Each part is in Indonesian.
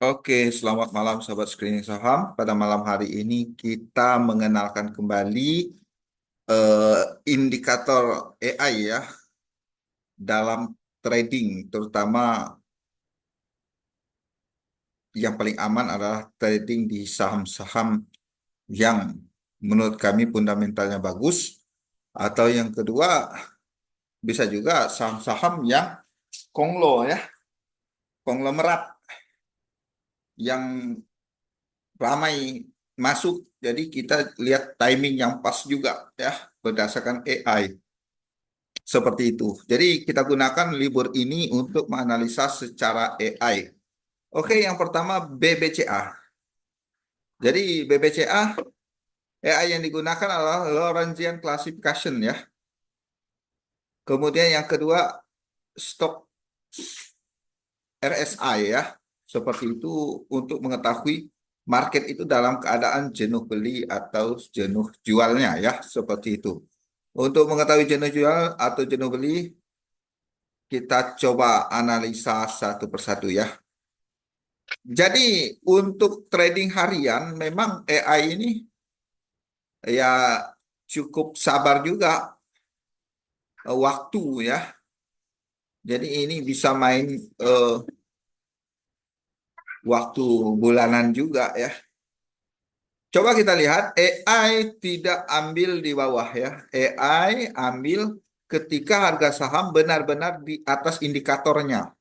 Oke, selamat malam Sobat Screening Saham. Pada malam hari ini kita mengenalkan kembali eh, indikator AI ya dalam trading, terutama yang paling aman adalah trading di saham-saham yang menurut kami fundamentalnya bagus, atau yang kedua bisa juga saham-saham yang ya, konglomerat yang ramai masuk. Jadi kita lihat timing yang pas juga ya berdasarkan AI. Seperti itu. Jadi kita gunakan libur ini untuk menganalisa secara AI. Oke, yang pertama BBCA. Jadi BBCA AI yang digunakan adalah Lorentzian Classification ya. Kemudian yang kedua stok RSI ya. Seperti itu untuk mengetahui market itu dalam keadaan jenuh beli atau jenuh jualnya ya. Seperti itu. Untuk mengetahui jenuh jual atau jenuh beli, kita coba analisa satu persatu ya. Jadi untuk trading harian memang AI ini ya cukup sabar juga waktu ya. Jadi ini bisa main eh, waktu bulanan juga ya. Coba kita lihat AI tidak ambil di bawah ya. AI ambil ketika harga saham benar-benar di atas indikatornya,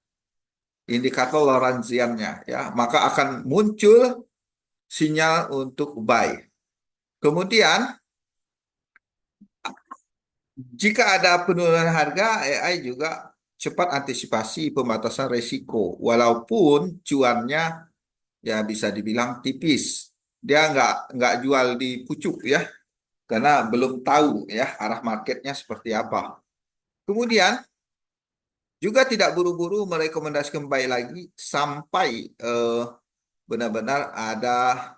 indikator Lorentziannya ya, maka akan muncul sinyal untuk buy. Kemudian jika ada penurunan harga, AI juga cepat antisipasi pembatasan resiko. Walaupun cuannya ya bisa dibilang tipis. Dia nggak jual di pucuk ya, karena belum tahu ya arah marketnya seperti apa. Kemudian juga tidak buru-buru merekomendasikan buy lagi sampai benar-benar ada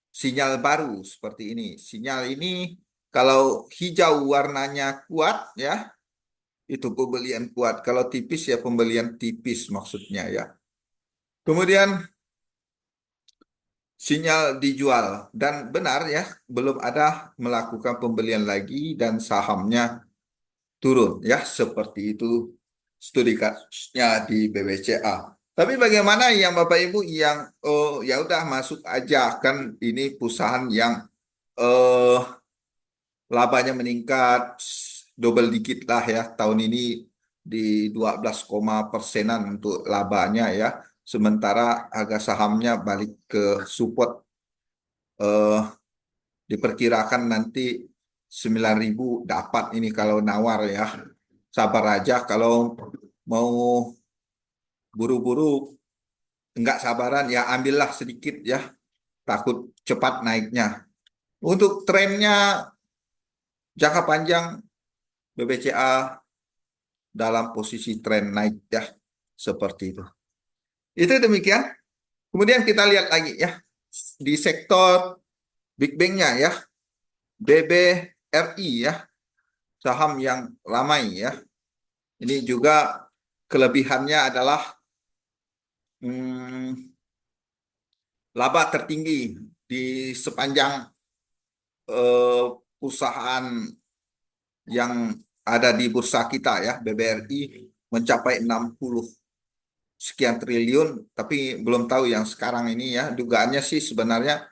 sinyal baru seperti ini. Sinyal ini kalau hijau warnanya kuat ya, itu pembelian kuat. Kalau tipis ya pembelian tipis maksudnya ya. Kemudian sinyal dijual dan benar ya, belum ada melakukan pembelian lagi dan sahamnya turun ya, seperti itu studi kasusnya di BBCA. Tapi bagaimana yang Bapak Ibu yang ya udah masuk aja, kan ini perusahaan yang eh labanya meningkat double dikit lah ya tahun ini, di 12 persenan untuk labanya ya. Sementara harga sahamnya balik ke support, eh, diperkirakan nanti 9.000 dapat ini kalau nawar ya. Sabar aja kalau mau buru-buru nggak sabaran ya ambillah sedikit ya, takut cepat naiknya. Untuk trennya jangka panjang BBCA dalam posisi tren naik ya, seperti itu. Itu demikian. Kemudian kita lihat lagi ya di sektor Big Bang-nya ya, BBRI ya, saham yang ramai ya. Ini juga kelebihannya adalah hmm, laba tertinggi di sepanjang eh, perusahaan yang ada di bursa kita ya. BBRI mencapai 60 sekian triliun, tapi belum tahu yang sekarang ini ya. Dugaannya sih sebenarnya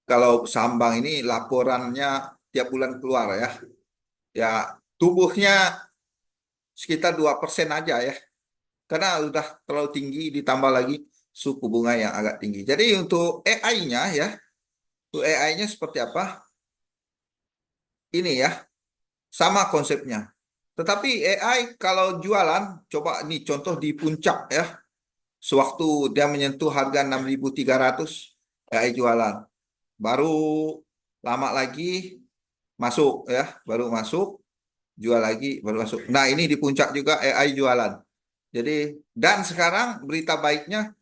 kalau saham bank ini laporannya tiap bulan keluar ya. Ya tumbuhnya sekitar 2% aja ya. Karena udah terlalu tinggi ditambah lagi suku bunga yang agak tinggi. Jadi untuk AI-nya ya, untuk AI-nya seperti apa? Ini ya, sama konsepnya. Tetapi AI kalau jualan, coba nih contoh di puncak ya, sewaktu dia menyentuh harga 6.300, AI jualan. Baru lama lagi masuk ya, baru masuk, jual lagi, baru masuk. Nah ini di puncak juga AI jualan. Jadi, dan sekarang berita baiknya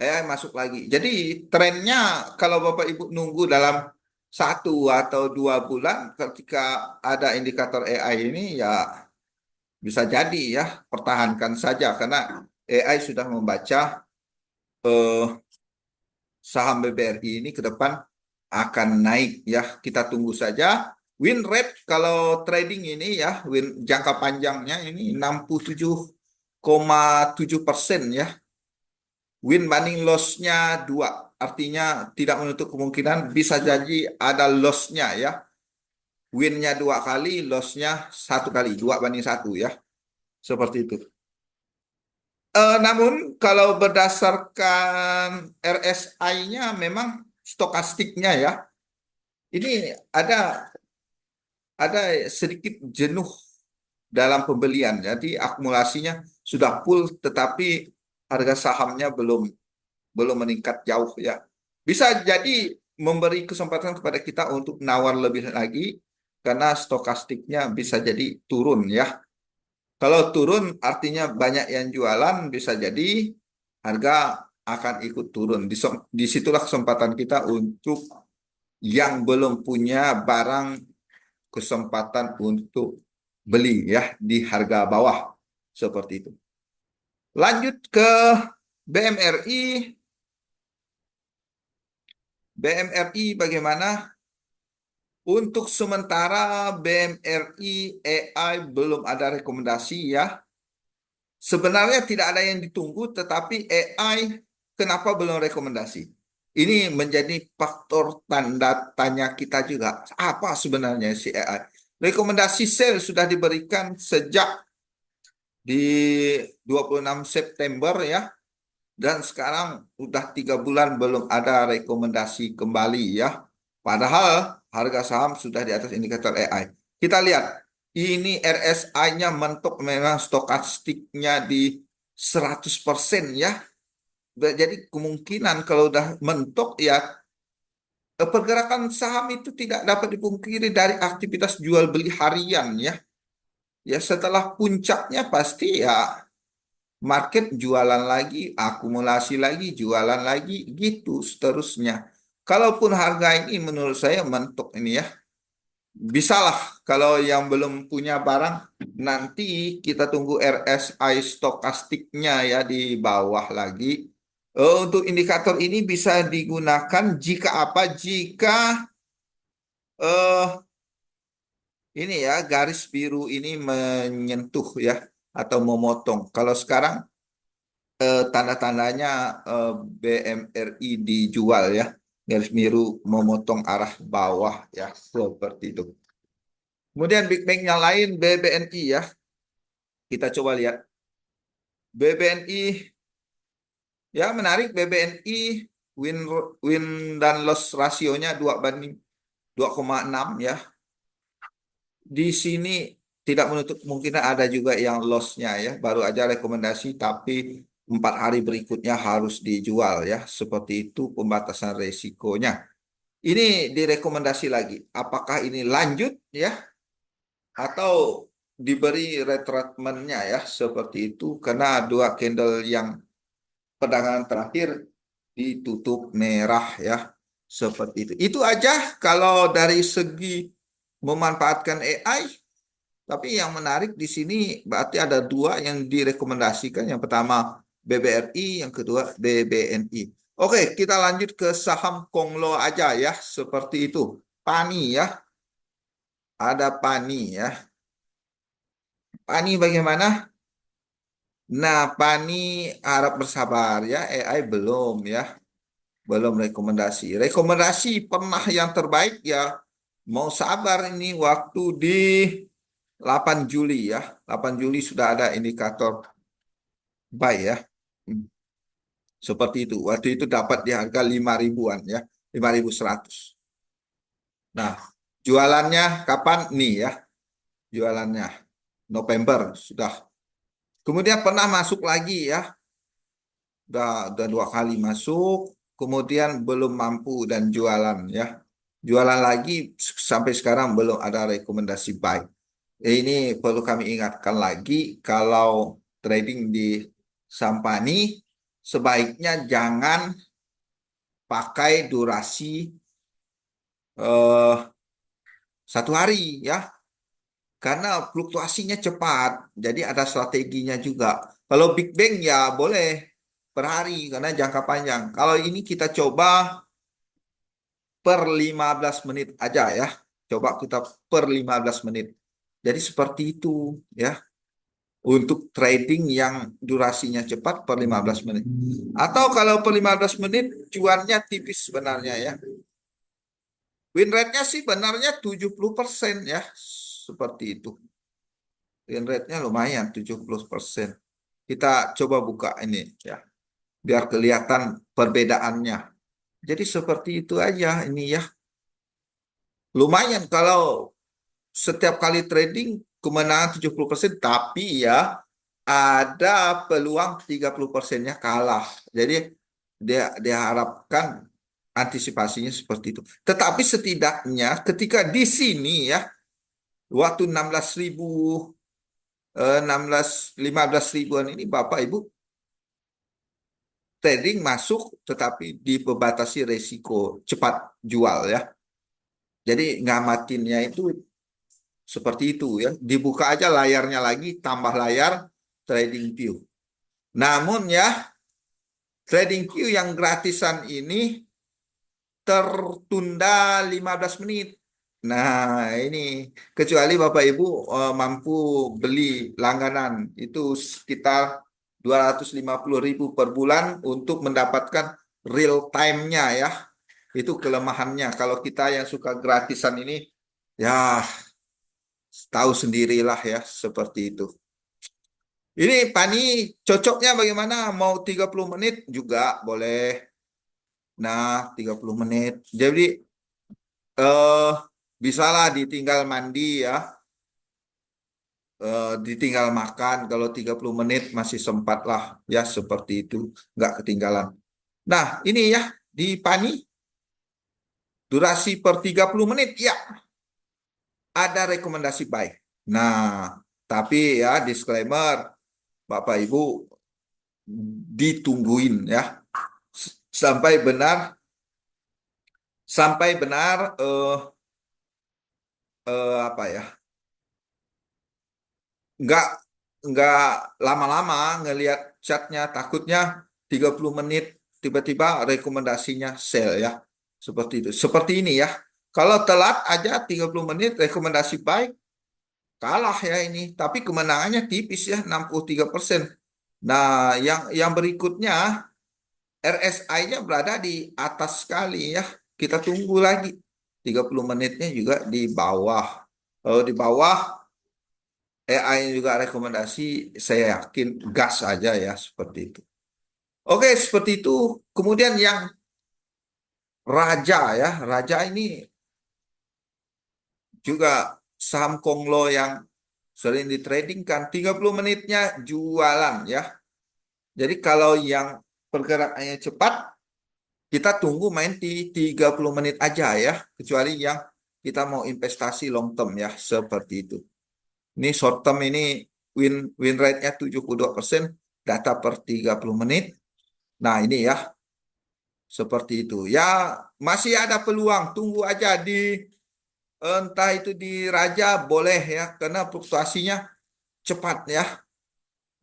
AI masuk lagi. Jadi trennya kalau Bapak Ibu nunggu dalam 1 atau 2 bulan ketika ada indikator AI ini ya bisa jadi ya pertahankan saja karena AI sudah membaca saham BBRI ini ke depan akan naik ya. Kita tunggu saja. Win rate kalau trading ini ya, win jangka panjangnya ini 67,7% ya. Win banding loss-nya 2. Artinya tidak menutup kemungkinan bisa jadi ada loss-nya ya. Win-nya 2 kali, loss-nya 1 kali. 2 banding 1 ya. Seperti itu. Namun kalau berdasarkan RSI-nya memang stokastiknya ya, ini ada sedikit jenuh dalam pembelian. Jadi akumulasinya sudah full, tetapi harga sahamnya belum meningkat jauh ya. Bisa jadi memberi kesempatan kepada kita untuk nawar lebih lagi karena stokastiknya bisa jadi turun ya. Kalau turun artinya banyak yang jualan, bisa jadi harga akan ikut turun. Disitulah kesempatan kita untuk yang belum punya barang, kesempatan untuk beli ya di harga bawah seperti itu. Lanjut ke BMRI. BMRI bagaimana? Untuk sementara BMRI AI belum ada rekomendasi ya. Sebenarnya tidak ada yang ditunggu, tetapi AI kenapa belum rekomendasi? Ini menjadi faktor tanda tanya kita juga. Apa sebenarnya si AI? Rekomendasi sell sudah diberikan sejak di 26 September ya. Dan sekarang udah 3 bulan belum ada rekomendasi kembali ya. Padahal harga saham sudah di atas indikator AI. Kita lihat, ini RSI-nya mentok, memang stokastiknya di 100% ya. Jadi kemungkinan kalau udah mentok ya, pergerakan saham itu tidak dapat dipungkiri dari aktivitas jual beli harian ya. Ya setelah puncaknya pasti ya market jualan lagi, akumulasi lagi, jualan lagi, gitu seterusnya. Kalaupun harga ini menurut saya mentok ini ya, bisalah kalau yang belum punya barang, nanti kita tunggu RSI stokastiknya ya di bawah lagi. Untuk indikator ini bisa digunakan jika apa? Jika eh ini ya garis biru ini menyentuh ya atau memotong. Kalau sekarang tanda-tandanya BMRI dijual ya, garis biru memotong arah bawah ya, seperti itu. Kemudian Big Bang yang lain BBNI ya, kita coba lihat BBNI ya, menarik. BBNI win win dan loss rasionya 2 banding 2,6 ya. Di sini tidak menutup kemungkinan ada juga yang loss-nya ya, baru aja rekomendasi tapi 4 hari berikutnya harus dijual ya, seperti itu pembatasan resikonya. Ini direkomendasi lagi. Apakah ini lanjut ya atau diberi retracement-nya ya, seperti itu karena 2 candle yang perdagangan terakhir ditutup merah ya, seperti itu. Itu aja kalau dari segi memanfaatkan AI. Tapi yang menarik di sini berarti ada 2 yang direkomendasikan. Yang pertama BBRI, yang kedua BBNI. Oke, kita lanjut ke saham Konglo aja ya, seperti itu. Pani ya, ada Pani ya. Pani bagaimana? Nah, Pani harap bersabar ya, AI belum ya, belum rekomendasi. Rekomendasi pernah yang terbaik ya, mau sabar ini waktu di 8 Juli ya. 8 Juli sudah ada indikator buy ya. Hmm, Seperti itu. Waktu itu dapat di harga 5 ribuan ya. 5.100. Nah, jualannya kapan nih ya? Jualannya November sudah. Kemudian pernah masuk lagi ya. Udah 2 kali masuk. Kemudian belum mampu dan jualan ya. Jualan lagi sampai sekarang belum ada rekomendasi buy. Ini perlu kami ingatkan lagi, kalau trading di Sampani sebaiknya jangan pakai durasi eh, 1 hari ya, karena fluktuasinya cepat. Jadi ada strateginya juga. Kalau Big Bang ya boleh per hari karena jangka panjang. Kalau ini kita coba per 15 menit aja ya. Coba kita per 15 menit. Jadi seperti itu ya. Untuk trading yang durasinya cepat per 15 menit. Atau kalau per 15 menit cuannya tipis sebenarnya ya. Win rate-nya sih benarnya 70% ya. Seperti itu. Win rate-nya lumayan 70%. Kita coba buka ini ya. Biar kelihatan perbedaannya. Jadi seperti itu aja ini ya. Lumayan kalau setiap kali trading kemenangan 70%, tapi ya ada peluang 30%-nya kalah. Jadi dia diharapkan antisipasinya seperti itu. Tetapi setidaknya ketika di sini ya waktu 16.000 15 ribuan ini Bapak Ibu trading masuk tetapi dibatasi resiko cepat jual ya. Jadi ngamatinnya itu seperti itu ya. Dibuka aja layarnya lagi, tambah layar trading view. Namun ya, trading view yang gratisan ini tertunda 15 menit. Nah, ini kecuali Bapak Ibu mampu beli langganan itu sekitar 250.000 per bulan untuk mendapatkan real time-nya ya. Itu kelemahannya. Kalau kita yang suka gratisan ini ya tahu sendirilah ya seperti itu. Ini Pani cocoknya bagaimana? Mau 30 menit juga boleh. Nah, 30 menit. Jadi eh bisalah ditinggal mandi ya. Ditinggal makan kalau 30 menit masih sempat lah ya seperti itu. Nggak ketinggalan. Nah, ini ya di Pani durasi per 30 menit ya ada rekomendasi buy. Nah, tapi ya disclaimer Bapak Ibu ditungguin ya sampai benar apa ya nggak nggak lama-lama ngelihat chatnya takutnya 30 menit tiba-tiba rekomendasinya sell ya seperti itu seperti ini ya kalau telat aja 30 menit rekomendasi buy kalah ya ini tapi kemenangannya tipis ya 63%. Nah yang berikutnya RSI-nya berada di atas sekali ya. Kita tunggu lagi. 30 menitnya juga di bawah. Kalau di bawah, AI juga rekomendasi, saya yakin gas aja ya, seperti itu. Oke, seperti itu. Kemudian yang Raja ya. Raja ini juga saham Konglo yang sering ditradingkan. 30 menitnya jualan ya. Jadi kalau yang pergerakannya cepat, kita tunggu main di 30 menit aja ya, kecuali yang kita mau investasi long term ya, seperti itu. Ini short term ini win rate-nya 72%, data per 30 menit. Nah, ini ya, seperti itu. Ya, masih ada peluang, tunggu aja di entah itu di Raja boleh ya, karena fluktuasinya cepat ya,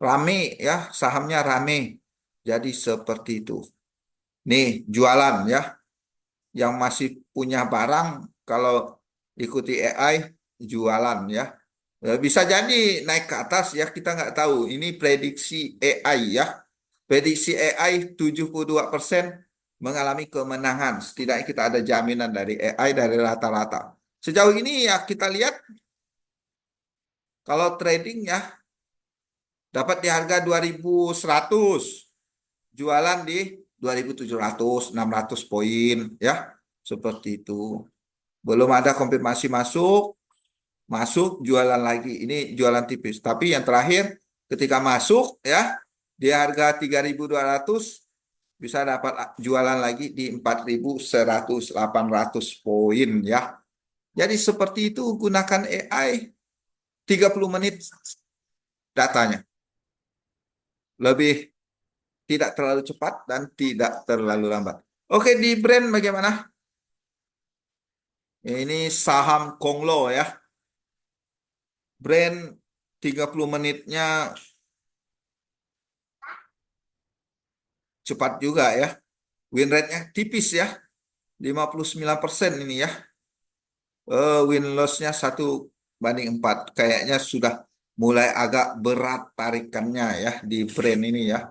rame ya, sahamnya rame. Jadi seperti itu. Nih, jualan ya. Yang masih punya barang kalau ikuti AI jualan ya. Bisa jadi naik ke atas ya kita nggak tahu. Ini prediksi AI ya. Prediksi AI 72% mengalami kemenangan. Setidaknya kita ada jaminan dari AI dari rata-rata. Sejauh ini ya kita lihat kalau trading ya dapat di harga 2.100, jualan di 2.700, 600 poin ya. Seperti itu. Belum ada konfirmasi masuk jualan lagi. Ini jualan tipis. Tapi yang terakhir ketika masuk ya di harga 3.200 bisa dapat jualan lagi di 4.100 800 poin ya. Jadi seperti itu gunakan AI 30 menit datanya. Lebih tidak terlalu cepat dan tidak terlalu lambat. Oke, di brand bagaimana? Ini saham Konglo ya. Brand 30 menitnya cepat juga ya. Win rate-nya tipis ya, 59% ini ya. Win loss-nya 1/4. Kayaknya sudah mulai agak berat tarikannya ya di brand ini ya.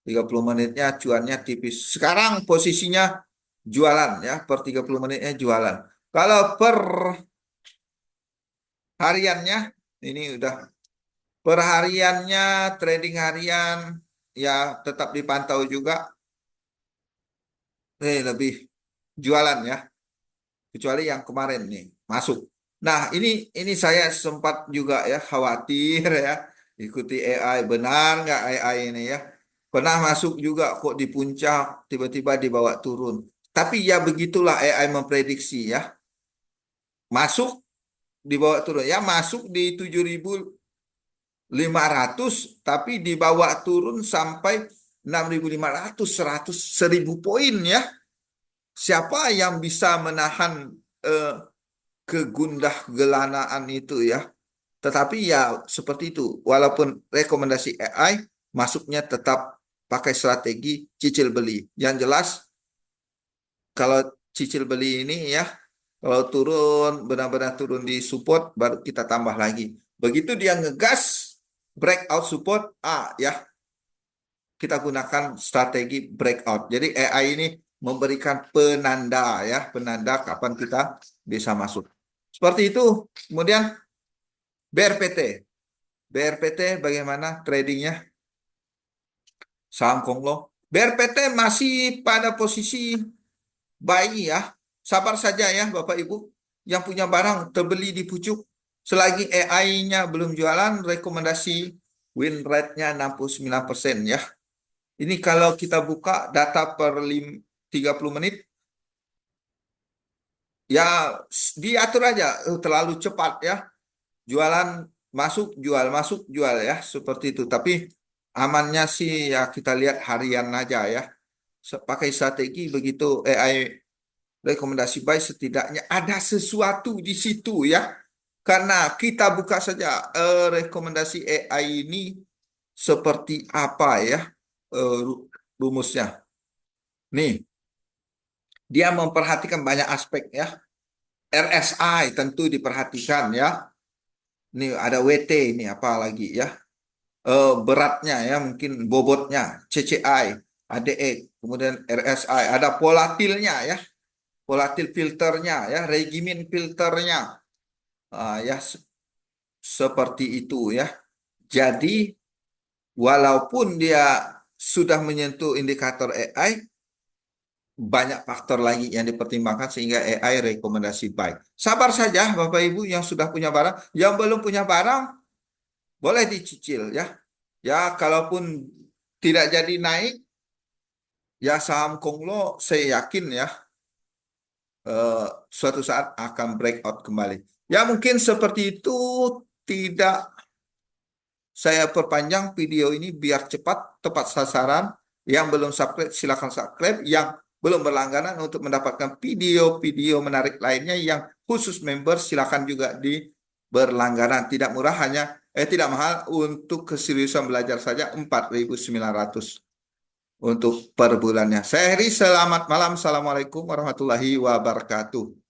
30 menitnya cuannya tipis. Sekarang posisinya jualan ya, per 30 menitnya jualan. Kalau per hariannya, ini udah per hariannya, trading harian ya tetap dipantau juga. Lebih jualan ya, kecuali yang kemarin nih masuk. Nah, ini saya sempat juga ya khawatir ya, ikuti AI, benar nggak AI ini ya? Pernah masuk juga kok di puncak, tiba-tiba dibawa turun. Tapi ya begitulah AI memprediksi ya. Masuk dibawa turun. Ya masuk di 7.500, tapi dibawa turun sampai 6.500, 100, 1.000 poin ya. Siapa yang bisa menahan eh, kegundah gelanaan itu ya? Tetapi ya seperti itu. Walaupun rekomendasi AI, masuknya tetap pakai strategi cicil beli. Yang jelas kalau cicil beli ini ya, kalau turun, benar-benar turun di support, baru kita tambah lagi. Begitu dia ngegas, breakout support, ya kita gunakan strategi breakout. Jadi AI ini memberikan penanda ya, penanda kapan kita bisa masuk. Seperti itu. Kemudian BRPT. BRPT bagaimana tradingnya? Saham Konglo. BRPT masih pada posisi baik ya. Sabar saja ya Bapak Ibu. Yang punya barang terbeli di pucuk. Selagi AI-nya belum jualan, rekomendasi win rate-nya 69% ya. Ini kalau kita buka data per 30 menit, ya diatur aja, terlalu cepat ya. Jualan masuk, jual ya, seperti itu. Tapi amannya sih ya kita lihat harian aja ya. Pakai strategi begitu AI rekomendasi buy setidaknya ada sesuatu di situ ya. Karena kita buka saja rekomendasi AI ini seperti apa ya rumusnya. Nih, dia memperhatikan banyak aspek ya. RSI tentu diperhatikan ya. Ini ada WT ini apa lagi ya? Beratnya ya, mungkin bobotnya, CCI, ADX, kemudian RSI, ada volatilnya ya, volatil filternya ya, regimen filternya, ya seperti itu ya. Jadi walaupun dia sudah menyentuh indikator AI, banyak faktor lagi yang dipertimbangkan sehingga AI rekomendasi buy. Sabar saja Bapak Ibu yang sudah punya barang, yang belum punya barang boleh dicicil ya. Ya kalaupun tidak jadi naik, ya saham Konglo saya yakin ya eh, suatu saat akan breakout kembali. Ya mungkin seperti itu, tidak saya perpanjang video ini biar cepat tepat sasaran. Yang belum subscribe silakan subscribe. Yang belum berlangganan untuk mendapatkan video-video menarik lainnya yang khusus member silakan juga di berlangganan. Tidak murah hanya tidak mahal, untuk keseriusan belajar saja 4.900 untuk per bulannya. Saya Heri, selamat malam. Assalamualaikum warahmatullahi wabarakatuh.